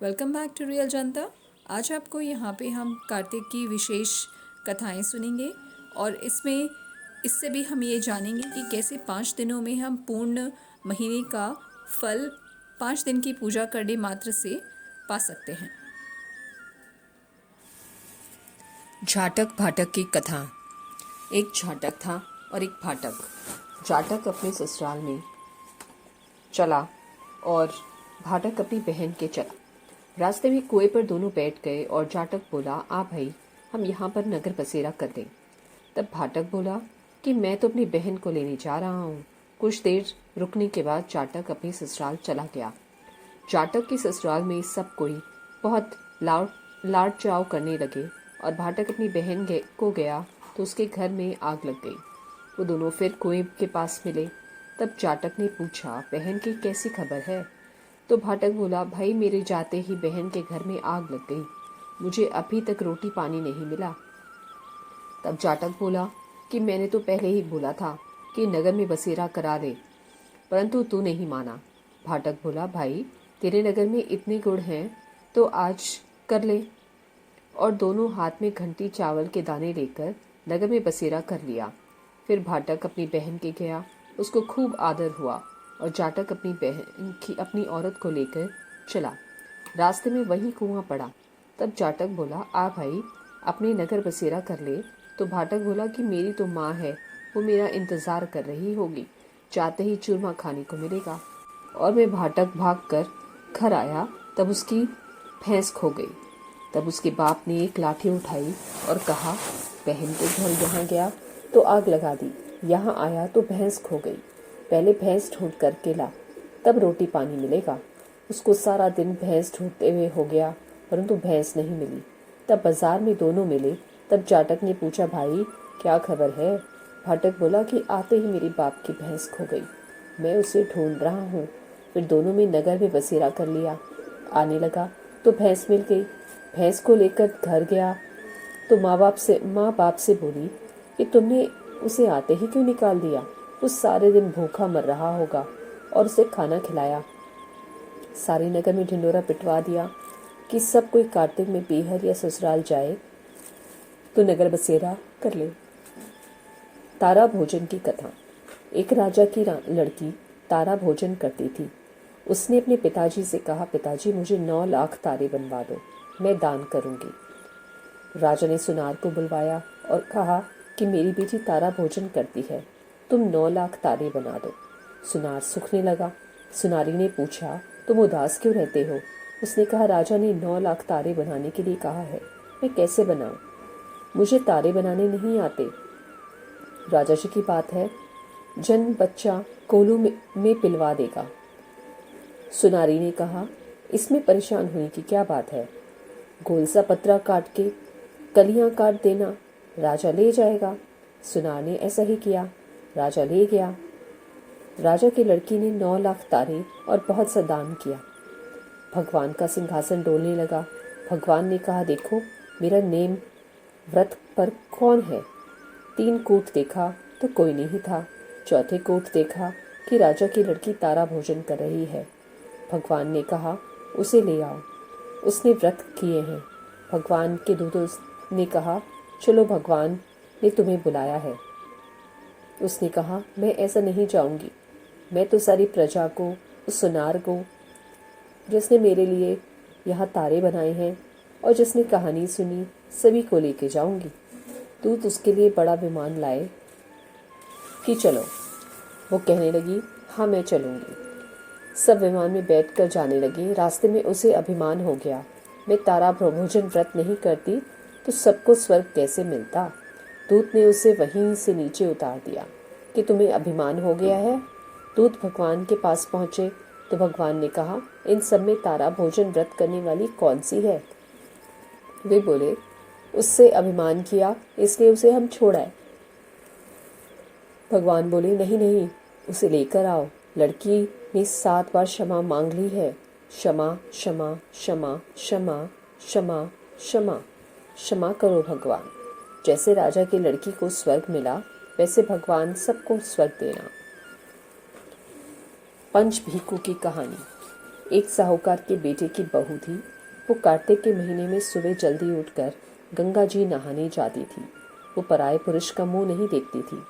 Welcome back to real जनता। आज आपको यहाँ पे हम कार्तिक की विशेष कथाएं सुनेंगे और इससे भी हम ये जानेंगे कि कैसे 5 दिनों में हम पूर्ण महीने का फल 5 दिन की पूजा करने मात्र से पा सकते हैं। जाटक भाटक की कथा। एक जाटक था और एक भाटक। जाटक अपने ससुराल में चला और भाटक अपनी बहन के चला। रास्ते में कुएं पर दोनों बैठ गए और जाटक बोला, आ भाई, हम यहाँ पर नगर बसेरा कर दें। तब भाटक बोला कि मैं तो अपनी बहन को लेने जा रहा हूँ। कुछ देर रुकने के बाद जाटक अपने ससुराल चला गया। जाटक के ससुराल में सब कोई बहुत लाड चाव करने लगे और भाटक अपनी बहन को गया तो उसके घर में आग लग गई। वो दोनों फिर कुएं के पास मिले। तब जाटक ने पूछा, बहन की कैसी खबर है? तो भाटक बोला, भाई, मेरे जाते ही बहन के घर में आग लग गई। मुझे अभी तक रोटी पानी नहीं मिला। तब जाटक बोला कि मैंने तो पहले ही बोला था कि नगर में बसेरा करा दे, परंतु तू नहीं माना। भाटक बोला, भाई, तेरे नगर में इतने गुड़ हैं तो आज कर ले। और दोनों हाथ में घंटी चावल के दाने लेकर नगर में बसेरा कर लिया। फिर भाटक अपनी बहन के गया। उसको खूब आदर हुआ और जाटक अपनी बहन की अपनी औरत को लेकर चला। रास्ते में वही कुआं पड़ा। तब जाटक बोला, आ भाई, अपने नगर बसेरा कर ले। तो भाटक बोला कि मेरी तो माँ है, वो मेरा इंतजार कर रही होगी, जाते ही चूरमा खाने को मिलेगा। और मैं भाटक भाग कर घर आया तब उसकी भैंस खो गई। तब उसके बाप ने एक लाठी उठाई और कहा, बहन के घर यहाँ गया तो आग लगा दी, यहाँ आया तो भैंस खो गई। पहले भैंस ढूंढ करके ला, तब रोटी पानी मिलेगा। उसको सारा दिन भैंस ढूंढते हुए हो गया, परंतु भैंस नहीं मिली। तब बाजार में दोनों मिले। तब जाटक ने पूछा, भाई, क्या खबर है? भाटक बोला कि आते ही मेरी बाप की भैंस खो गई, मैं उसे ढूंढ रहा हूँ। फिर दोनों में नगर में बसेरा कर लिया। आने लगा तो भैंस मिल गई। भैंस को लेकर घर गया तो माँ बाप से बोली कि तुमने उसे आते ही क्यों निकाल दिया? वो सारे दिन भूखा मर रहा होगा। और उसे खाना खिलाया। सारे नगर में ढिंडोरा पिटवा दिया कि सब कोई कार्तिक में पीहर या ससुराल जाए तो नगर बसेरा कर ले। तारा भोजन की कथा। एक राजा की लड़की तारा भोजन करती थी। उसने अपने पिताजी से कहा, पिताजी, मुझे 9 लाख तारे बनवा दो, मैं दान करूंगी। राजा ने सुनार को बुलवाया और कहा कि मेरी बेटी तारा भोजन करती है, तुम 9 लाख तारे बना दो। सुनार सूखने लगा। सुनारी ने पूछा, तुम उदास क्यों रहते हो? उसने कहा, राजा ने 9 लाख तारे बनाने के लिए कहा है, मैं कैसे बनाऊं? मुझे तारे बनाने नहीं आते। राजा जी की बात है, जन्म बच्चा कोलू में पिलवा देगा। सुनारी ने कहा, इसमें परेशान होने की क्या बात है? गोल सा पतरा काट के कलियां काट देना, राजा ले जाएगा। सुनार ने ऐसा ही किया। राजा ले गया। राजा की लड़की ने 9 लाख तारे और बहुत सा दान किया। भगवान का सिंहासन डोलने लगा। भगवान ने कहा, देखो मेरा नेम व्रत पर कौन है? 3 कूट देखा तो कोई नहीं था। चौथे कूट देखा कि राजा की लड़की तारा भोजन कर रही है। भगवान ने कहा, उसे ले आओ, उसने व्रत किए हैं। भगवान के दूतों ने कहा, चलो, भगवान ने तुम्हें बुलाया है। उसने कहा, मैं ऐसा नहीं जाऊंगी। मैं तो सारी प्रजा को, उस सुनार को जिसने मेरे लिए यहाँ तारे बनाए हैं और जिसने कहानी सुनी, सभी को लेके जाऊंगी। दूत उसके लिए बड़ा विमान लाए कि चलो। वो कहने लगी, हाँ, मैं चलूंगी। सब विमान में बैठकर जाने लगे। रास्ते में उसे अभिमान हो गया, मैं तारा भोजन व्रत नहीं करती तो सबको स्वर्ग कैसे मिलता? दूत ने उसे वहीं से नीचे उतार दिया कि तुम्हें अभिमान हो गया है। दूत भगवान के पास पहुंचे तो भगवान ने कहा, इन सब में तारा भोजन व्रत करने वाली कौन सी है? वे बोले, उससे अभिमान किया इसलिए उसे हम छोड़ाए। भगवान बोले, नहीं नहीं, उसे लेकर आओ। लड़की ने 7 बार क्षमा मांग ली है। क्षमा क्षमा क्षमा क्षमा क्षमा क्षमा। क्षमा करो भगवान। जैसे राजा की लड़की को स्वर्ग मिला, वैसे भगवान सबको स्वर्ग देना। पंच भीखू की कहानी। एक साहूकार के बेटे की बहू थी। वो कार्तिक के महीने में सुबह जल्दी उठकर गंगा जी नहाने जाती थी। वो पराये पुरुष का मुंह नहीं देखती थी।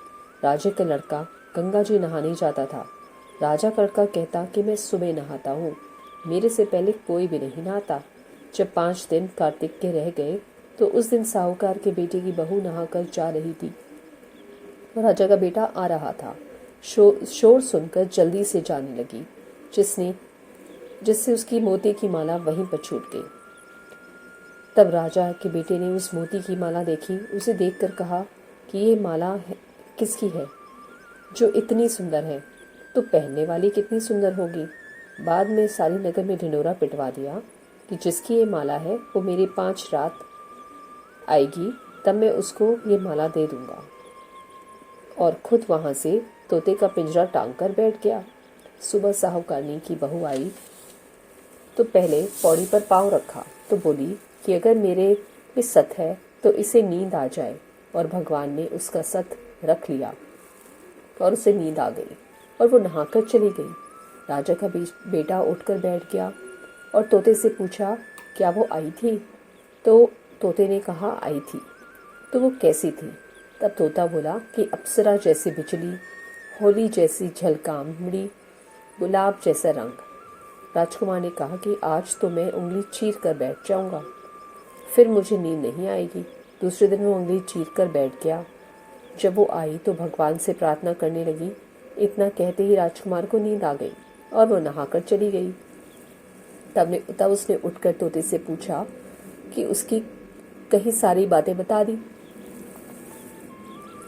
राजा का लड़का गंगा जी नहाने जाता था। राजा का लड़का कहता कि मैं सुबह नहाता हूँ, मेरे से पहले कोई भी नहीं नहाता। जब 5 दिन कार्तिक के रह गए तो उस दिन साहूकार के बेटे की बहू नहाकर जा रही थी। राजा का बेटा आ रहा था। शोर सुनकर जल्दी से जाने लगी, जिससे उसकी मोती की माला वहीं पर छूट गई। तब राजा के बेटे ने उस मोती की माला देखी। उसे देखकर कहा कि ये माला किसकी है जो इतनी सुंदर है? तो पहनने वाली कितनी सुंदर होगी। बाद में सारी नगर में ढिंढोरा पिटवा दिया कि जिसकी ये माला है वो मेरी 5 रात आएगी, तब मैं उसको ये माला दे दूंगा। और खुद वहां से तोते का पिंजरा टांग कर बैठ गया। सुबह साहूकारनी की बहू आई तो पहले पौड़ी पर पाँव रखा तो बोली कि अगर मेरे में सत है तो इसे नींद आ जाए। और भगवान ने उसका सत रख लिया और उसे नींद आ गई और वो नहाकर चली गई। राजा का बेटा उठकर बैठ गया और तोते से पूछा, क्या वो आई थी? तो तोते ने कहा, आई थी। तो वो कैसी थी? तब तोता बोला कि अप्सरा जैसी बिजली, होली जैसी झलकामड़ी, गुलाब जैसा रंग। राजकुमार ने कहा कि आज तो मैं उंगली चीर कर बैठ जाऊंगा, फिर मुझे नींद नहीं आएगी। दूसरे दिन वो उंगली चीर कर बैठ गया। जब वो आई तो भगवान से प्रार्थना करने लगी। इतना कहते ही राजकुमार को नींद आ गई और वो नहाकर चली गई। तब उसने उठकर तोते से पूछा कि उसकी कहीं सारी बातें बता दी।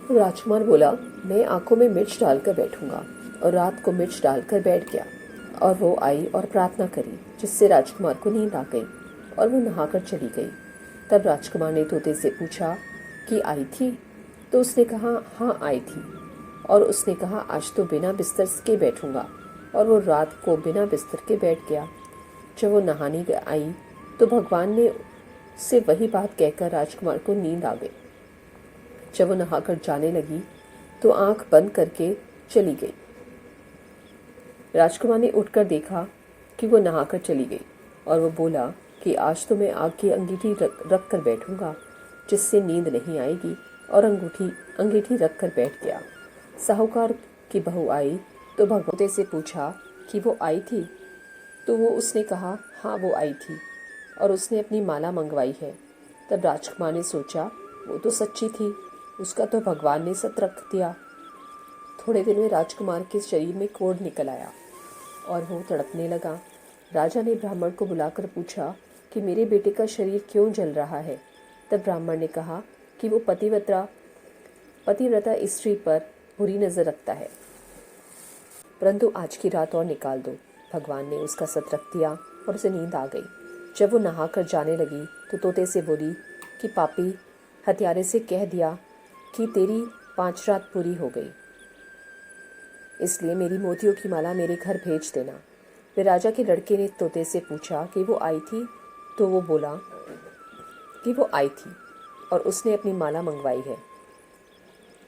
तो राजकुमार बोला, मैं आंखों में मिर्च डालकर बैठूंगा। और रात को मिर्च डालकर बैठ गया। और वो आई और प्रार्थना करी, जिससे राजकुमार को नींद आ गई और वो नहाकर चली गई। तब राजकुमार ने तोते से पूछा कि आई थी? तो उसने कहा, हाँ आई थी। और उसने कहा, आज तो बिना बिस्तर के बैठूंगा। और वो रात को बिना बिस्तर के बैठ गया। जब वो नहाने आई तो भगवान ने से वही बात कहकर राजकुमार को नींद आ गई। जब वो नहाकर जाने लगी तो आंख बंद करके चली गई। राजकुमार ने उठकर देखा कि वो नहाकर चली गई और वो बोला कि आज तो मैं आग की अंगीठी रख कर बैठूंगा, जिससे नींद नहीं आएगी। और अंगीठी रख कर बैठ गया। साहूकार की बहू आई तो भगवते से पूछा कि वो आई थी? तो उसने कहा, हाँ वो आई थी और उसने अपनी माला मंगवाई है। तब राजकुमार ने सोचा, वो तो सच्ची थी, उसका तो भगवान ने सत रख दिया। थोड़े दिन में राजकुमार के शरीर में कोढ़ निकल आया और वो तड़पने लगा। राजा ने ब्राह्मण को बुलाकर पूछा कि मेरे बेटे का शरीर क्यों जल रहा है। तब ब्राह्मण ने कहा कि वो पतिव्रता स्त्री पर बुरी नजर रखता है, परंतु आज की रात और निकाल दो। भगवान ने उसका सत रख दिया और उसे नींद आ गई। जब वो नहाकर जाने लगी तो तोते से बोली कि पापी हत्यारे से कह दिया कि तेरी 5 रात पूरी हो गई, इसलिए मेरी मोतियों की माला मेरे घर भेज देना। फिर राजा के लड़के ने तोते से पूछा कि वो आई थी? तो वो बोला कि वो आई थी और उसने अपनी माला मंगवाई है।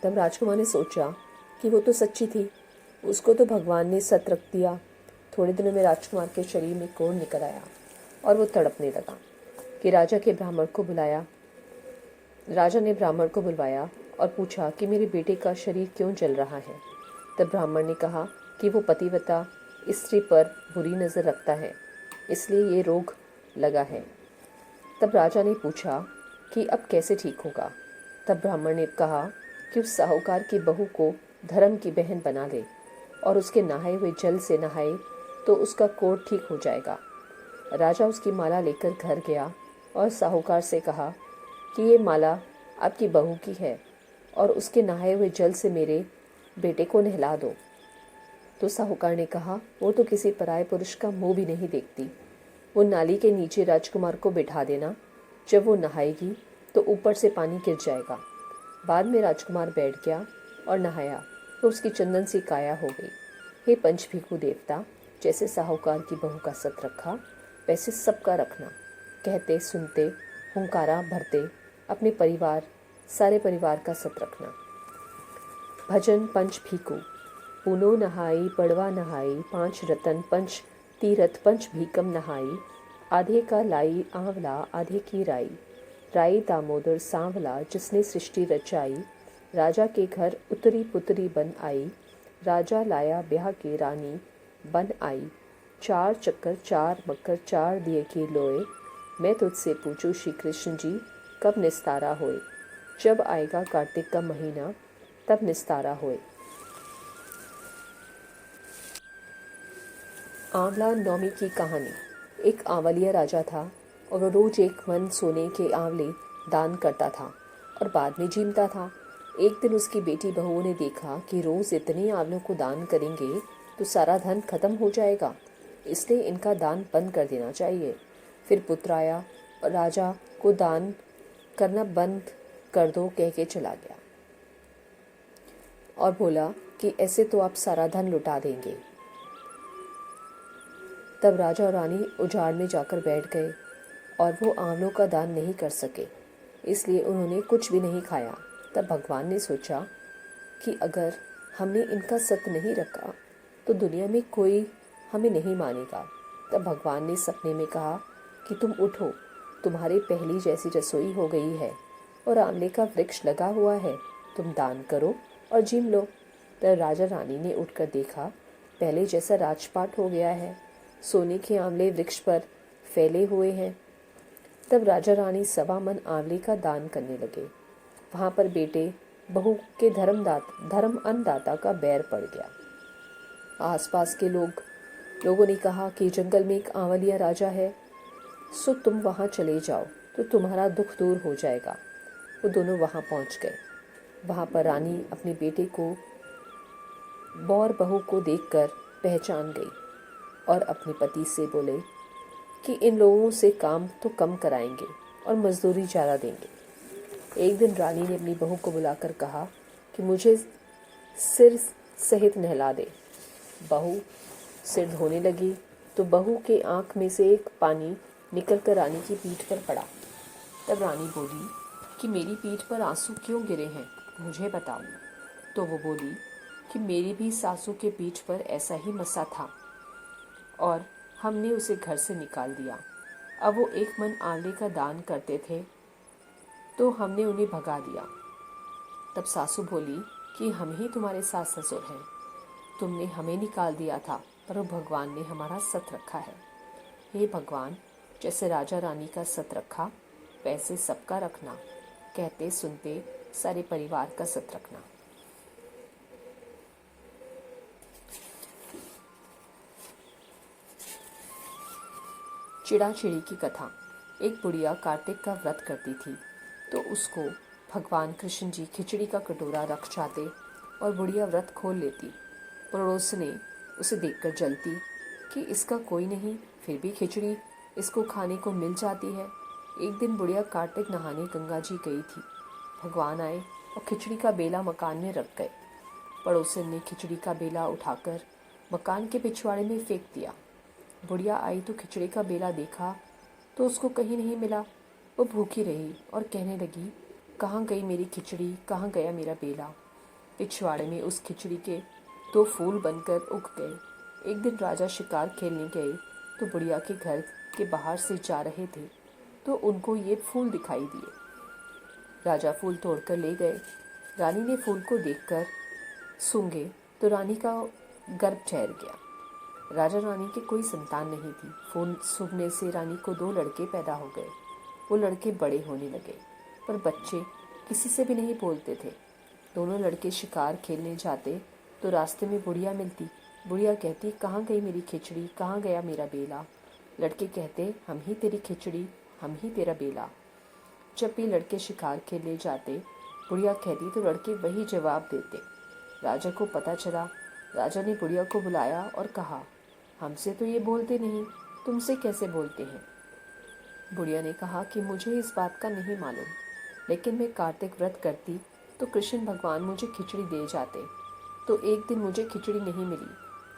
तब राजकुमार ने सोचा कि वो तो सच्ची थी, उसको तो भगवान ने सत रख दिया। थोड़े दिनों में राजकुमार के शरीर में कोढ़ निकल आया और वो तड़पने लगा कि राजा ने ब्राह्मण को बुलवाया और पूछा कि मेरे बेटे का शरीर क्यों जल रहा है। तब ब्राह्मण ने कहा कि वो पतिव्रता स्त्री पर बुरी नज़र रखता है, इसलिए ये रोग लगा है। तब राजा ने पूछा कि अब कैसे ठीक होगा। तब ब्राह्मण ने कहा कि उस साहूकार की बहू को धर्म की बहन बना ले और उसके नहाए हुए जल से नहाए तो उसका कोढ़ ठीक हो जाएगा। राजा उसकी माला लेकर घर गया और साहूकार से कहा कि ये माला आपकी बहू की है और उसके नहाए हुए जल से मेरे बेटे को नहला दो। तो साहूकार ने कहा, वो तो किसी पराये पुरुष का मुंह भी नहीं देखती। वो नाली के नीचे राजकुमार को बिठा देना, जब वो नहाएगी तो ऊपर से पानी गिर जाएगा। बाद में राजकुमार बैठ गया और नहाया तो उसकी चंदन सी काया हो गई। हे पंचभीखु देवता, जैसे साहूकार की बहू का सत रखा वैसे सबका रखना। कहते सुनते हुंकारा भरते अपने सारे परिवार का सत रखना। भजन पंच भीखू, पूनो नहाई पड़वा नहाई, 5 रतन पंच तीरथ पंच भीकम नहाई, आधे का लाई आंवला आधे की राई। राई दामोदर सांवला जिसने सृष्टि रचाई, राजा के घर उतरी पुतरी बन आई। राजा लाया ब्याह के रानी बन आई। चार चक्कर चार मक्कर चार दिए की लोए, मैं तुझसे पूछूं श्री कृष्ण जी कब निस्तारा होए। जब आएगा कार्तिक का महीना तब निस्तारा होए। आंवला नौमी की कहानी। एक आंवलिया राजा था और वो रोज एक मन सोने के आंवले दान करता था और बाद में जीमता था। एक दिन उसकी बेटी बहुओं ने देखा कि रोज इतने आंवलों को दान करेंगे तो सारा धन खत्म हो जाएगा, इसलिए इनका दान बंद कर देना चाहिए। फिर पुत्र आया और राजा को दान करना बंद कर दो कह के चला गया और बोला कि ऐसे तो आप सारा धन लुटा देंगे। तब राजा और रानी उजाड़ में जाकर बैठ गए और वो आंवलों का दान नहीं कर सके, इसलिए उन्होंने कुछ भी नहीं खाया। तब भगवान ने सोचा कि अगर हमने इनका सत्य नहीं रखा तो दुनिया में कोई हमें नहीं मानेगा। तब भगवान ने सपने में कहा कि तुम उठो, तुम्हारे पहली जैसी रसोई हो गई है और आंवले का वृक्ष लगा हुआ है, तुम दान करो और जीम लो। तब राजा रानी ने उठकर देखा, पहले जैसा राजपाट हो गया है, सोने के आंवले वृक्ष पर फैले हुए हैं। तब राजा रानी सवा मन आंवले का दान करने लगे। वहां पर बेटे बहू के धर्म अन्नदाता का बैर पड़ गया। आसपास के लोगों ने कहा कि जंगल में एक आंवलिया राजा है, सो तुम वहां चले जाओ तो तुम्हारा दुख दूर हो जाएगा। वो दोनों वहां पहुंच गए। वहां पर रानी अपने बेटे को बौर बहू को देखकर पहचान गई और अपने पति से बोले कि इन लोगों से काम तो कम कराएंगे और मजदूरी ज़्यादा देंगे। एक दिन रानी ने अपनी बहू को बुलाकर कहा कि मुझे सिर सहित नहला दे। बहू सिर धोने लगी तो बहू के आंख में से एक पानी निकलकर रानी की पीठ पर पड़ा। तब रानी बोली कि मेरी पीठ पर आंसू क्यों गिरे हैं, मुझे बताओ। तो वो बोली कि मेरी भी सासू के पीठ पर ऐसा ही मस्सा था और हमने उसे घर से निकाल दिया। अब वो एक मन आंवले का दान करते थे तो हमने उन्हें भगा दिया। तब सासू बोली कि हम ही तुम्हारे सास ससुर हैं, तुमने हमें निकाल दिया था पर वो भगवान ने हमारा सत रखा है। हे भगवान, जैसे राजा रानी का सत रखा वैसे सबका रखना, कहते सुनते सारे परिवार का सत रखना। चिड़ा चिड़ी की कथा। एक बुढ़िया कार्तिक का व्रत करती थी तो उसको भगवान कृष्ण जी खिचड़ी का कटोरा रख जाते और बुढ़िया व्रत खोल लेती। पड़ोसने उसे देखकर जलती कि इसका कोई नहीं, फिर भी खिचड़ी इसको खाने को मिल जाती है। एक दिन बुढ़िया कार्तिक नहाने गंगा जी गई थी। भगवान आए और खिचड़ी का बेला मकान में रख गए। पड़ोसन ने खिचड़ी का बेला उठाकर मकान के पिछवाड़े में फेंक दिया। बुढ़िया आई तो खिचड़ी का बेला देखा तो उसको कहीं नहीं मिला। वो भूखी रही और कहने लगी, कहाँ गई मेरी खिचड़ी, कहाँ गया मेरा बेला। पिछवाड़े में उस खिचड़ी के 2 फूल बनकर उग गए। एक दिन राजा शिकार खेलने गए तो बुढ़िया के घर के बाहर से जा रहे थे तो उनको ये फूल दिखाई दिए। राजा फूल तोड़कर ले गए। रानी ने फूल को देखकर सूंघे तो रानी का गर्भ ठहर गया। राजा रानी की कोई संतान नहीं थी। फूल सूंघने से रानी को 2 लड़के पैदा हो गए। वो लड़के बड़े होने लगे पर बच्चे किसी से भी नहीं बोलते थे। दोनों लड़के शिकार खेलने जाते तो रास्ते में बुढ़िया मिलती। बुढ़िया कहती, कहाँ गई मेरी खिचड़ी, कहाँ गया मेरा बेला। लड़के कहते, हम ही तेरी खिचड़ी, हम ही तेरा बेला। जब भी लड़के शिकार खेलने जाते बुढ़िया कहती तो लड़के वही जवाब देते। राजा को पता चला। राजा ने बुढ़िया को बुलाया और कहा, हमसे तो ये बोलते नहीं, तुमसे कैसे बोलते हैं। बुढ़िया ने कहा कि मुझे इस बात का नहीं मालूम, लेकिन मैं कार्तिक व्रत करती तो कृष्ण भगवान मुझे खिचड़ी दे जाते। तो एक दिन मुझे खिचड़ी नहीं मिली।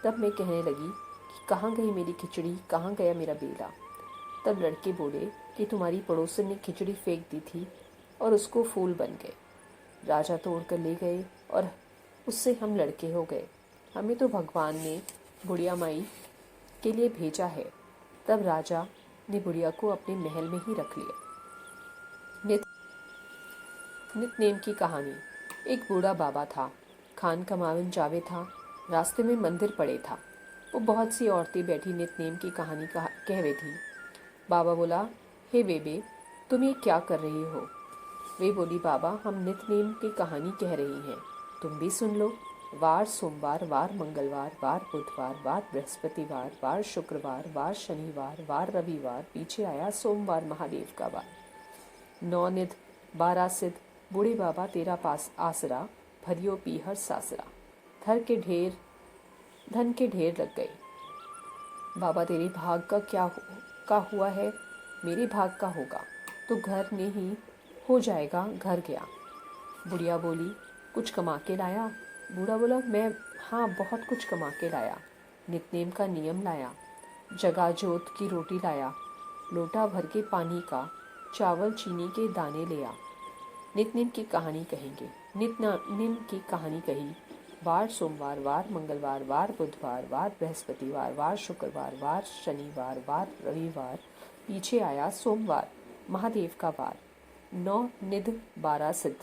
तब मैं कहने लगी कि कहाँ गई मेरी खिचड़ी, कहाँ गया मेरा बेला। तब लड़के बोले कि तुम्हारी पड़ोसन ने खिचड़ी फेंक दी थी और उसको फूल बन गए। राजा तोड़ कर ले गए और उससे हम लड़के हो गए। हमें तो भगवान ने बुढ़िया माई के लिए भेजा है। तब राजा ने बुढ़िया को अपने महल में ही रख लिया। नितनेम की कहानी। एक बूढ़ा बाबा था, खान कमावन जावे था। रास्ते में मंदिर पड़े था। वो बहुत सी औरतें बैठी नितनेम की कहानी कह रही थी। बाबा बोला, हे बेबे, तुम ये क्या कर रही हो? वे बोली, बाबा, हम नितनेम की कहानी कह रही हैं, तुम भी सुन लो। वार सोमवार, वार मंगलवार, वार बुधवार, वार बृहस्पतिवार, वार शुक्रवार, वार शनिवार, वार रविवार, पीछे आया सोमवार, महादेव का वार। 9 निध 12 सिद्ध, बूढ़े बाबा तेरा पास आसरा, भरियो पीहर सासरा। धन के ढेर लग गए। बाबा, तेरे भाग का हुआ है, मेरे भाग का होगा तो घर में ही हो जाएगा। घर गया। बुढ़िया बोली, कुछ कमा के लाया? बूढ़ा बोला, मैं हाँ बहुत कुछ कमा के लाया। नितनेम का नियम लाया, जगा जोत की रोटी लाया, लोटा भर के पानी का, चावल चीनी के दाने लिया। नितनेम की कहानी कहेंगे। नितनेम की कहानी कही। वार सोमवार, वार मंगलवार, वार बुधवार, वार बृहस्पतिवार, वार शुक्रवार, वार शनिवार, वार रविवार, पीछे आया सोमवार, महादेव का वार। 9 निध 12 सिद्ध,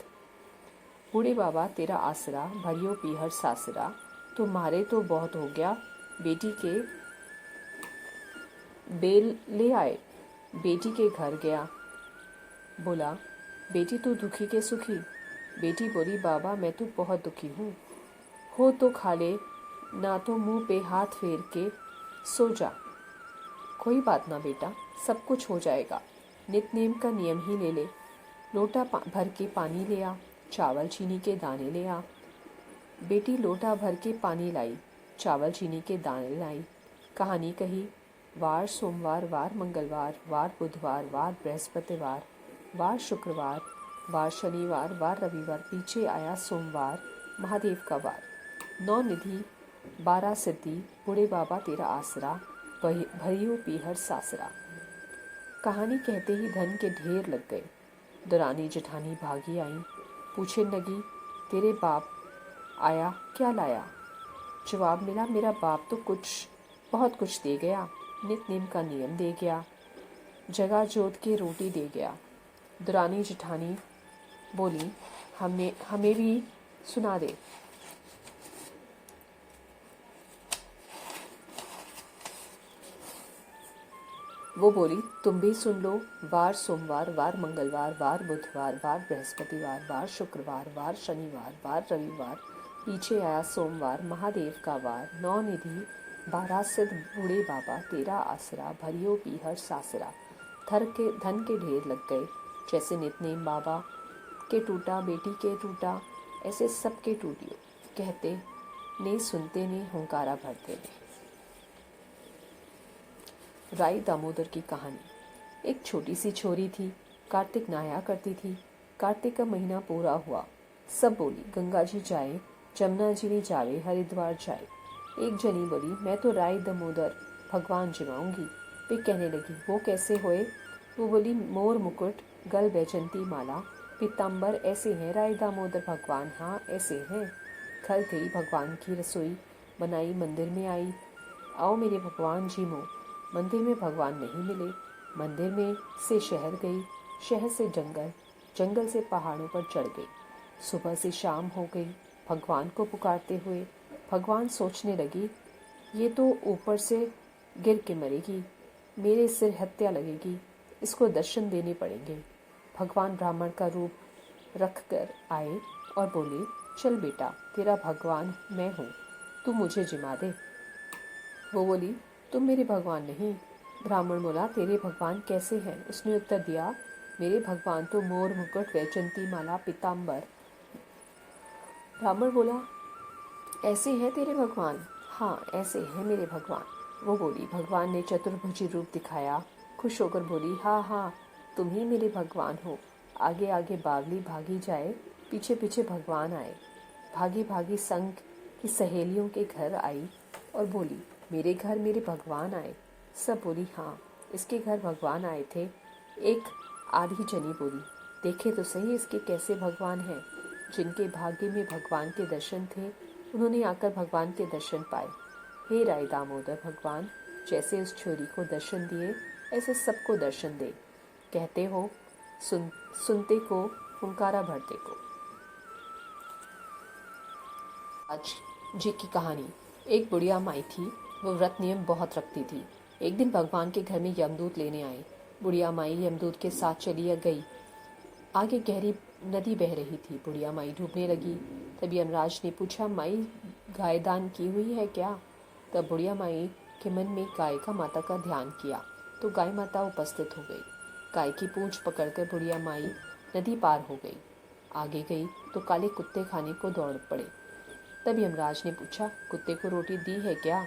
बूढ़े बाबा तेरा आसरा, भरियो पीहर सासरा। तुम्हारे तो बहुत हो गया, बेटी के बेल ले आए। बेटी के घर गया। बोला, बेटी तू दुखी के सुखी? बेटी बोली, बाबा मैं तो बहुत दुखी हूँ। हो तो खा ले, ना तो मुंह पे हाथ फेर के सो जा। कोई बात ना बेटा, सब कुछ हो जाएगा। नितनेम का नियम ही ले ले। लोटा भर के पानी ले आ, चावल चीनी के दाने ले आ। बेटी लोटा भर के पानी लाई, चावल चीनी के दाने लाई। कहानी कही। वार सोमवार, वार मंगलवार, वार बुधवार, वार बृहस्पतिवार, वार शुक्रवार, वार शनिवार, वार रविवार, पीछे आया सोमवार, महादेव का वार। 9 निधि 12 सिद्धि, बूढ़े बाबा तेरा आसरा, भरियो पीहर सासरा। कहानी कहते ही धन के ढेर लग गए। दरानी जेठानी भागी आई, पूछने लगी, तेरे बाप आया, क्या लाया? जवाब मिला, मेरा बाप तो बहुत कुछ दे गया। नितनेम का नियम दे गया, जगह जोत के रोटी दे गया। दरानी जेठानी बोली, हमें भी सुना दे। वो बोली, तुम भी सुन लो। वार सोमवार, वार मंगलवार, वार बुधवार, वार बृहस्पतिवार, वार शुक्रवार, वार शनिवार, वार रविवार, पीछे आया सोमवार, महादेव का वार। 9 निधि 12 सिद्ध, बूढ़े बाबा तेरा आसरा, भरियो पीहर सासरा। धन के ढेर लग गए। जैसे नितनेम बाबा के टूटा, बेटी के टूटा, ऐसे सबके टूटियो। कहते ने, सुनते ने, हुंकारा भरते ने। राई दामोदर की कहानी। एक छोटी सी छोरी थी, कार्तिक नहाया करती थी। कार्तिक का महीना पूरा हुआ। सब बोली, गंगा जी जाए, जमुना जी में जावे, हरिद्वार जाए। एक जनी बोली, मैं तो राई दामोदर भगवान जिमाऊंगी। वे कहने लगी, वो कैसे होए? वो बोली, मोर मुकुट, गल बैजंती माला, पीताम्बर ऐसे हैं राय दामोदर भगवान। हाँ ऐसे हैं। कल गई भगवान की रसोई बनाई, मंदिर में आई, आओ मेरे भगवान जी मो। मंदिर में भगवान नहीं मिले। मंदिर में से शहर गई, शहर से जंगल, जंगल से पहाड़ों पर चढ़ गई। सुबह से शाम हो गई भगवान को पुकारते हुए। भगवान सोचने लगी, ये तो ऊपर से गिर के मरेगी, मेरे सिर हत्या लगेगी, इसको दर्शन देने पड़ेंगे। भगवान ब्राह्मण का रूप रख कर आए और बोले, चल बेटा, तेरा भगवान मैं हूँ, तू मुझे जिमा दे। वो बोली, तुम मेरे भगवान नहीं। ब्राह्मण बोला, तेरे भगवान कैसे हैं? उसने उत्तर दिया, मेरे भगवान तो मोर मुकुट, वैजंती माला, पीताम्बर। ब्राह्मण बोला, ऐसे हैं तेरे भगवान? हाँ ऐसे हैं मेरे भगवान। वो बोली, भगवान ने चतुर्भुजी रूप दिखाया। खुश होकर बोली, हाँ हाँ तुम ही मेरे भगवान हो। आगे आगे बावली भागी जाए, पीछे पीछे भगवान आए। भागी भागी संग की सहेलियों के घर आई और बोली, मेरे घर मेरे भगवान आए। सब बोली, हाँ इसके घर भगवान आए थे। एक आधी जनी बोली, देखे तो सही इसके कैसे भगवान हैं। जिनके भाग्य में भगवान के दर्शन थे, उन्होंने आकर भगवान के दर्शन पाए। हे राय दामोदर भगवान, जैसे उस छोरी को दर्शन दिए ऐसे सबको दर्शन दे। कहते हो सुनते को हुंकारा भरते को। आज जी की कहानी। एक बुढ़िया माई थी। वो व्रत नियम बहुत रखती थी। एक दिन भगवान के घर में यमदूत लेने आए। बुढ़िया माई यमदूत के साथ चली गई। आगे गहरी नदी बह रही थी। बुढ़िया माई डूबने लगी। तब यमराज ने पूछा, माई गाय दान की हुई है क्या? तब बुढ़िया माई के मन में गाय का माता का ध्यान किया तो गाय माता उपस्थित हो गई। गाय की पूंछ पकड़कर बुढ़िया माई नदी पार हो गई। आगे गई तो काले कुत्ते खाने को दौड़ पड़े। तब यमराज ने पूछा, कुत्ते को रोटी दी है क्या?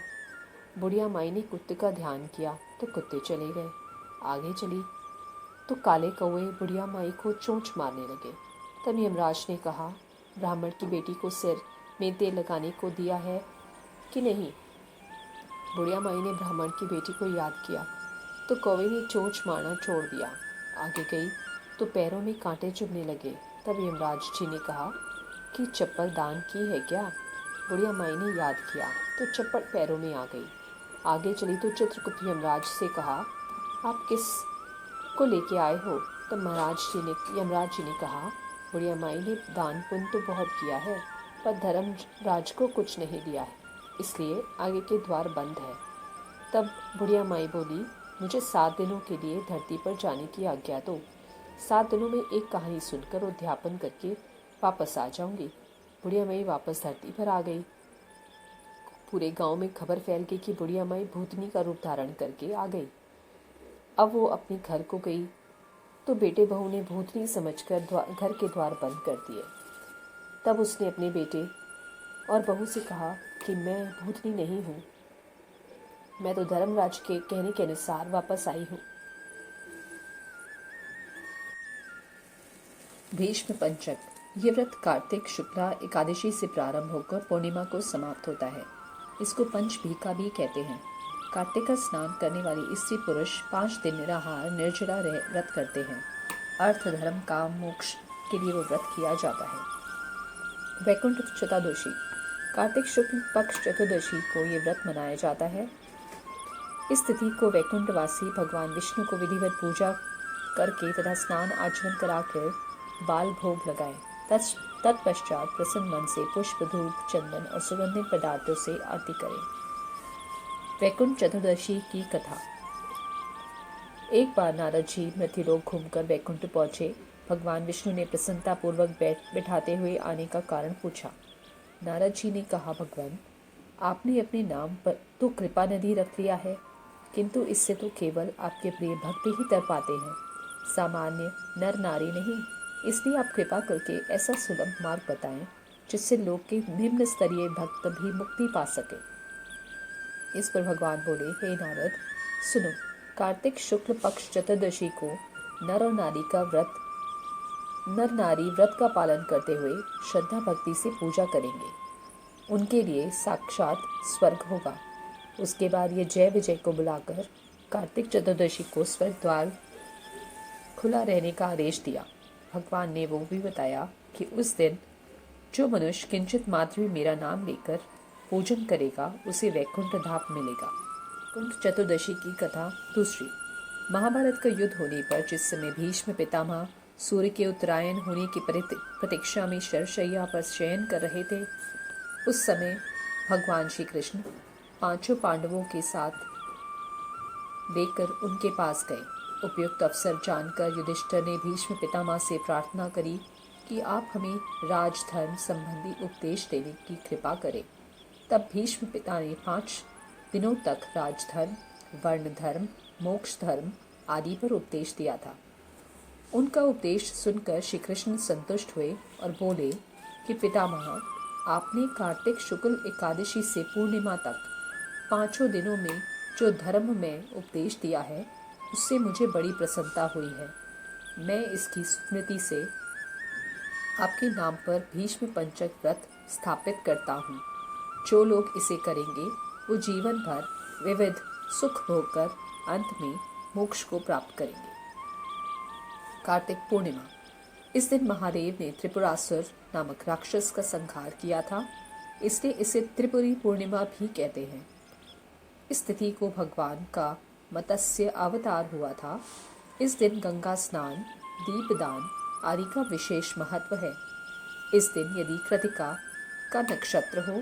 बुढ़िया माई ने कुत्ते का ध्यान किया तो कुत्ते चले गए। आगे चली तो काले कौवे बुढ़िया माई को चोंच मारने लगे। तब यमराज ने कहा, ब्राह्मण की बेटी को सिर में तेल लगाने को दिया है कि नहीं? बुढ़िया माई ने ब्राह्मण की बेटी को याद किया तो कौवे ने चोंच मारना छोड़ दिया। आगे गई तो पैरों में कांटे चुभने लगे। तब यमराज जी ने कहा कि चप्पल दान की है क्या? बुढ़िया माई ने याद किया तो चप्पल पैरों में आ गई। आगे चली तो चित्रगुप्त यमराज से कहा, आप किस को लेके आए हो? तब यमराज जी ने कहा, बुढ़िया माई ने दान पुण्य तो बहुत किया है पर धर्मराज को कुछ नहीं दिया है, इसलिए आगे के द्वार बंद है। तब बुढ़िया माई बोली, मुझे 7 दिनों के लिए धरती पर जाने की आज्ञा दो। 7 दिनों में एक कहानी सुनकर उद्यापन करके वापस आ जाऊंगी। बुढ़िया माई वापस धरती पर आ गई। पूरे गांव में खबर फैल गई कि बुढ़िया माई भूतनी का रूप धारण करके आ गई। अब वो अपने घर को गई तो बेटे बहू ने भूतनी समझकर घर के द्वार बंद कर दिए। तब उसने अपने बेटे और बहू से कहा कि मैं भूतनी नहीं हूँ, मैं तो धर्मराज के कहने के अनुसार वापस आई हूँ। भीष्म पंचक। ये व्रत कार्तिक शुक्ला एकादशी से प्रारंभ होकर पूर्णिमा को समाप्त होता है। इसको पंचभीका भी कहते हैं। कार्तिक का स्नान करने वाली स्त्री पुरुष 5 दिन निराहार निर्जला व्रत करते हैं। अर्थ धर्म काम मोक्ष के लिए वो व्रत किया जाता है। वैकुंठ चतुर्दशी। कार्तिक शुक्ल पक्ष चतुर्दशी को ये व्रत मनाया जाता है। इस तिथि को वैकुंठवासी भगवान विष्णु को विधिवत पूजा करके तथा स्नान आचमन कराकर बाल भोग लगाए। तत्पश्चात प्रसन्न मन से पुष्प धूप चंदन और सुगंधित पदार्थों से आरती करें। वैकुंठ चतुर्दशी की कथा। एक बार नारद जी मृत्युलोक घूमकर वैकुंठ पहुंचे। भगवान विष्णु ने प्रसन्नता पूर्वक बैठाते हुए आने का कारण पूछा। नारद जी ने कहा, भगवान आपने अपने नाम पर तो कृपा नदी रख लिया है, किंतु इससे तो केवल आपके प्रिय भक्त ही तर पाते हैं, सामान्य नर नारी नहीं। इसलिए आप कृपा करके ऐसा सुलभ मार्ग बताएं जिससे लोक के निम्न स्तरीय भक्त भी मुक्ति पा सके। इस पर भगवान बोले, हे नारद सुनो, कार्तिक शुक्ल पक्ष चतुर्दशी को नर नारी व्रत का पालन करते हुए श्रद्धा भक्ति से पूजा करेंगे। उनके लिए साक्षात स्वर्ग होगा। उसके बाद ये जय विजय को बुलाकर कार्तिक चतुर्दशी को स्वर्ग द्वार खुला रहने का आदेश दिया। भगवान ने वो भी बताया कि उस दिन जो मनुष्य किंचित मात्र भी मेरा नाम लेकर पूजन करेगा उसे वैकुंठ धाम मिलेगा। वैकुंठ चतुर्दशी की कथा दूसरी। महाभारत का युद्ध होने पर जिस समय भीष्म पितामह सूर्य के उत्तरायण होने की प्रतीक्षा में शरशैया पर शयन कर रहे थे, उस समय भगवान श्री कृष्ण 5 पांडवों के साथ लेकर उनके पास गए। उपयुक्त अवसर जानकर युधिष्ठिर ने भीष्म पितामह से प्रार्थना करी कि आप हमें राजधर्म संबंधी उपदेश देने की कृपा करें। तब भीष्म पिता ने 5 दिनों तक राजधर्म, वर्ण धर्म, मोक्ष धर्म आदि पर उपदेश दिया था। उनका उपदेश सुनकर श्री कृष्ण संतुष्ट हुए और बोले कि पितामह, आपने कार्तिक शुक्ल एकादशी से पूर्णिमा तक 5 दिनों में जो धर्म में उपदेश दिया है उससे मुझे बड़ी प्रसन्नता हुई है। मैं इसकी स्मृति से आपके नाम पर भीष्म पंचक व्रत स्थापित करता हूँ। जो लोग इसे करेंगे वो जीवन भर विविध सुख भोगकर अंत में मोक्ष को प्राप्त करेंगे। कार्तिक पूर्णिमा। इस दिन महादेव ने त्रिपुरासुर नामक राक्षस का संहार किया था, इसलिए इसे त्रिपुरी पूर्णिमा भी कहते हैं। इस तिथि को भगवान का मत्स्य अवतार हुआ था। इस दिन गंगा स्नान, दीपदान आदि का विशेष महत्व है। इस दिन यदि कृतिका का नक्षत्र हो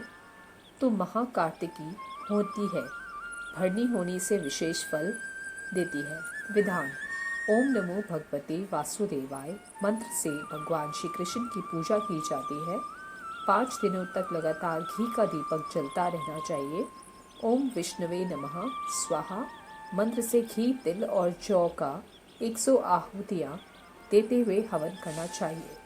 तो महाकार्तिकी होती है। भरनी होने से विशेष फल देती है। विधान: ओम नमो भगवते वासुदेवाय मंत्र से भगवान श्री कृष्ण की पूजा की जाती है। 5 दिनों तक लगातार घी का दीपक जलता रहना चाहिए। ओम विष्णुवे नमः स्वाहा मंत्र से घी, तिल और जौ का 100 आहुतियाँ देते हुए हवन करना चाहिए।